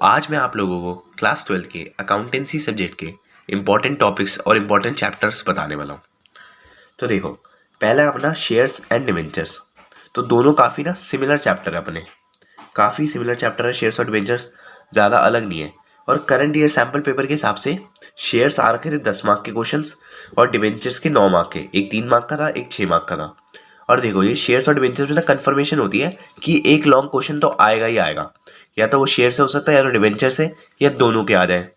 आज मैं आप लोगों को क्लास 12 के अकाउंटेंसी सब्जेक्ट के इम्पॉर्टेंट टॉपिक्स और इम्पॉर्टेंट चैप्टर्स बताने वाला हूँ। तो देखो, पहला अपना शेयर्स एंड डिवेंचर्स। तो दोनों काफ़ी सिमिलर चैप्टर है अपने, काफ़ी सिमिलर चैप्टर है। शेयर्स और डिवेंचर्स ज़्यादा अलग नहीं है। और करंट ईयर सैम्पल पेपर के हिसाब से शेयर्स आ रखे थे 10 मार्क के क्वेश्चंस और डिवेंचर्स के 9 मार्क के, एक 3 मार्क का था, एक 6 मार्क का था। और देखो, ये शेयर्स और डिवेंचर्स में कंफर्मेशन होती है कि एक लॉन्ग क्वेश्चन तो आएगा ही आएगा, या तो वो शेयर से हो सकता है या तो डिवेंचर से, या दोनों के आ जाए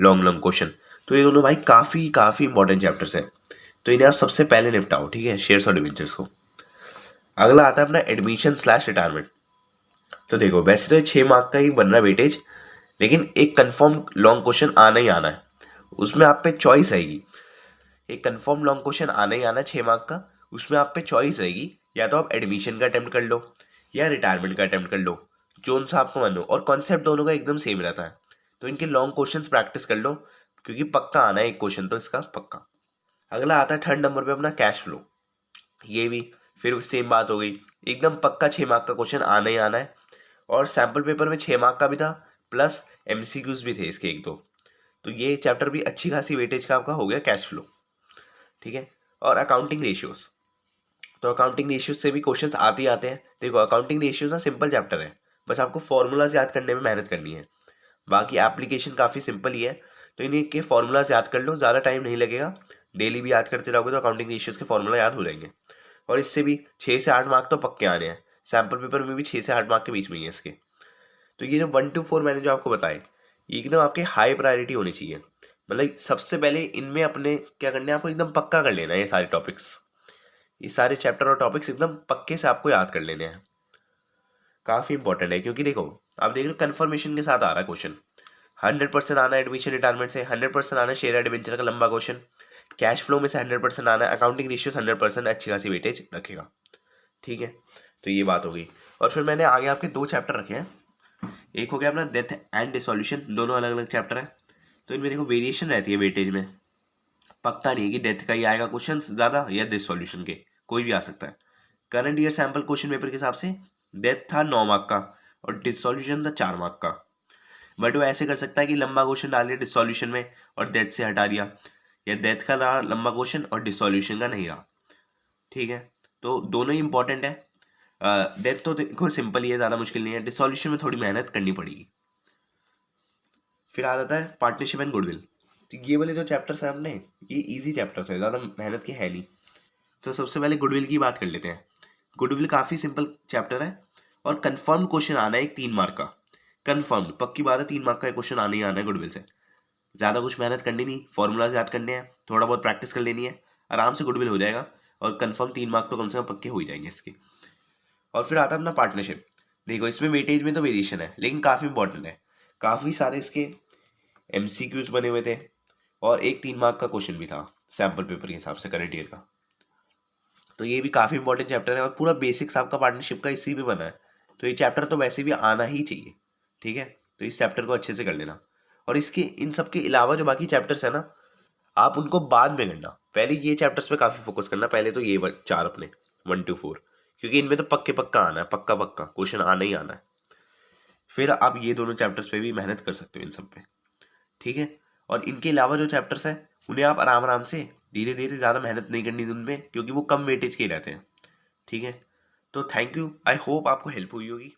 लॉन्ग लॉन्ग क्वेश्चन। तो ये दोनों भाई काफ़ी काफ़ी इंपॉर्टेंट चैप्टर्स हैं, तो इन्हें आप सबसे पहले निपटाओ, ठीक है, शेयर्स और डिवेंचर्स को। अगला आता है अपना एडमिशन स्लैश रिटायरमेंट। तो देखो, वैसे तो 6 मार्क का ही बन रहा है वेटेज, लेकिन एक कंफर्म लॉन्ग क्वेश्चन आना ही आना है, उसमें आप पे चॉइस रहेगी। एक कंफर्म लॉन्ग क्वेश्चन आना ही आना है 6 मार्क का, उसमें आप पे चॉइस रहेगी, या तो आप एडमिशन का अटेम्प्ट कर लो या रिटायरमेंट का अटेम्प्ट कर लो, जोन सा आपको मानो। और कॉन्सेप्ट दोनों का एकदम सेम रहता है, तो इनके लॉन्ग क्वेश्चंस प्रैक्टिस कर लो, क्योंकि पक्का आना है एक क्वेश्चन तो इसका पक्का। अगला आता है थर्ड नंबर पे अपना कैश फ्लो। ये भी फिर सेम बात हो गई, एकदम पक्का 6 मार्क का क्वेश्चन आना ही आना है। और सैम्पल पेपर में 6 मार्क का भी था, प्लस एमसीक्यूज भी थे इसके एक दो। तो ये चैप्टर भी अच्छी खासी वेटेज का आपका हो गया कैश फ्लो, ठीक है। और अकाउंटिंग रेशियोज, तो अकाउंटिंग रेशियोज से भी क्वेश्चंस आते ही आते हैं। देखो, अकाउंटिंग रेशियोज सिंपल चैप्टर है, बस आपको फॉर्मूलाज याद करने में मेहनत करनी है, बाकी एप्लीकेशन काफ़ी सिंपल ही है। तो इन्हीं के फॉर्मूलाज याद कर लो, ज़्यादा टाइम नहीं लगेगा, डेली भी याद करते रहोगे तो अकाउंटिंग रेशियोज के फॉर्मूला याद हो जाएंगे। और इससे भी 6 से 8 मार्क तो पक्के आने हैं, सैम्पल पेपर में भी 6 से 8 मार्क के बीच में ही है इसके। तो ये जो 1 to 4 मैंने जो आपको बताए, ये एकदम आपके हाई प्रायोरिटी होनी चाहिए। मतलब सबसे पहले इनमें अपने क्या करना है, आपको एकदम पक्का कर लेना है ये सारे टॉपिक्स, ये सारे चैप्टर और टॉपिक्स एकदम पक्के से आपको याद कर लेने हैं। काफ़ी इंपॉर्टेंट है, क्योंकि देखो, आप देख रहे हो कन्फर्मेशन के साथ आ रहा है क्वेश्चन। 100% आना है एडमिशन रिटायरमेंट से, 100% आना है शेयर डिवेंचर का लंबा क्वेश्चन, कैश फ्लो में से 100% आना है, अकाउंटिंग रेशियोज 100% अच्छी खासी वेटेज रखेगा, ठीक है। तो ये बात हो गई। और फिर मैंने आगे आपके 2 चैप्टर रखे हैं। एक हो गया अपना डेथ एंड डिसोल्यूशन, दोनों अलग अलग चैप्टर है। तो इनमें देखो वेरिएशन रहती है वेटेज में, पक्का नहीं है कि डेथ का ही आएगा क्वेश्चन ज़्यादा या डिसोल्यूशन के, कोई भी आ सकता है। Current year sample question paper के हिसाब से डेथ था 9 मार्क का और डिसोल्यूशन था 4 मार्क का। बट वो ऐसे कर सकता है कि लंबा क्वेश्चन डाल दिया डिसोल्यूशन में और डेथ से हटा दिया, या डेथ का रहा लंबा क्वेश्चन और डिसोल्यूशन का नहीं रहा, ठीक है। तो दोनों ही इंपॉर्टेंट है। डेथ तो देखो सिंपल ही है, ज़्यादा मुश्किल नहीं है, डिसोल्यूशन में थोड़ी मेहनत करनी पड़ेगी। फिर आ जाता है पार्टनरशिप एंड गुडविल। तो ये वाले जो चैप्टर्स हैं अपने, ये इजी चैप्टर्स है, ज़्यादा मेहनत के है नहीं। तो सबसे पहले गुडविल की बात कर लेते हैं। गुडविल काफ़ी सिंपल चैप्टर है और कंफर्म क्वेश्चन आना है एक 3 मार्क का, कंफर्म पक्की बात है, 3 मार्क का क्वेश्चन आना ही आना है गुडविल से। ज़्यादा कुछ मेहनत करनी नहीं, फॉर्मूलाज याद करने हैं, थोड़ा बहुत प्रैक्टिस कर लेनी है, आराम से गुडविल हो जाएगा। और कंफर्म 3 मार्क तो कम से कम पक्के हो ही जाएंगे इसके। और फिर आता है अपना पार्टनरशिप। देखो, इसमें वेटेज में तो वेरिएशन है, लेकिन काफ़ी इंपॉर्टेंट है, काफ़ी सारे इसके एमसीक्यूज बने हुए थे और एक 3 मार्क का क्वेश्चन भी था सैम्पल पेपर के हिसाब से करंट ईयर का। तो ये भी काफ़ी इंपॉर्टेंट चैप्टर है और पूरा बेसिक्स आपका पार्टनरशिप का इसी में बना है। तो ये चैप्टर तो वैसे भी आना ही चाहिए, ठीक है। तो इस चैप्टर को अच्छे से कर लेना। और इसके इन सब के अलावा जो बाकी चैप्टर्स है ना, आप उनको बाद में करना, पहले ये चैप्टर्स पे काफ़ी फोकस करना, पहले तो ये 4 अपने 1 to 4, क्योंकि इनमें तो पक्के पक्का आना है, पक्का पक्का क्वेश्चन आना ही आना है। फिर आप ये दोनों चैप्टर्स पे भी मेहनत कर सकते हो इन सब पे, ठीक है। और इनके अलावा जो चैप्टर्स हैं उन्हें आप आराम आराम से धीरे धीरे, ज़्यादा मेहनत नहीं करनी उनमें, क्योंकि वो कम वेटेज के ही रहते हैं, ठीक है। तो थैंक यू, आई होप आपको हेल्प हुई होगी।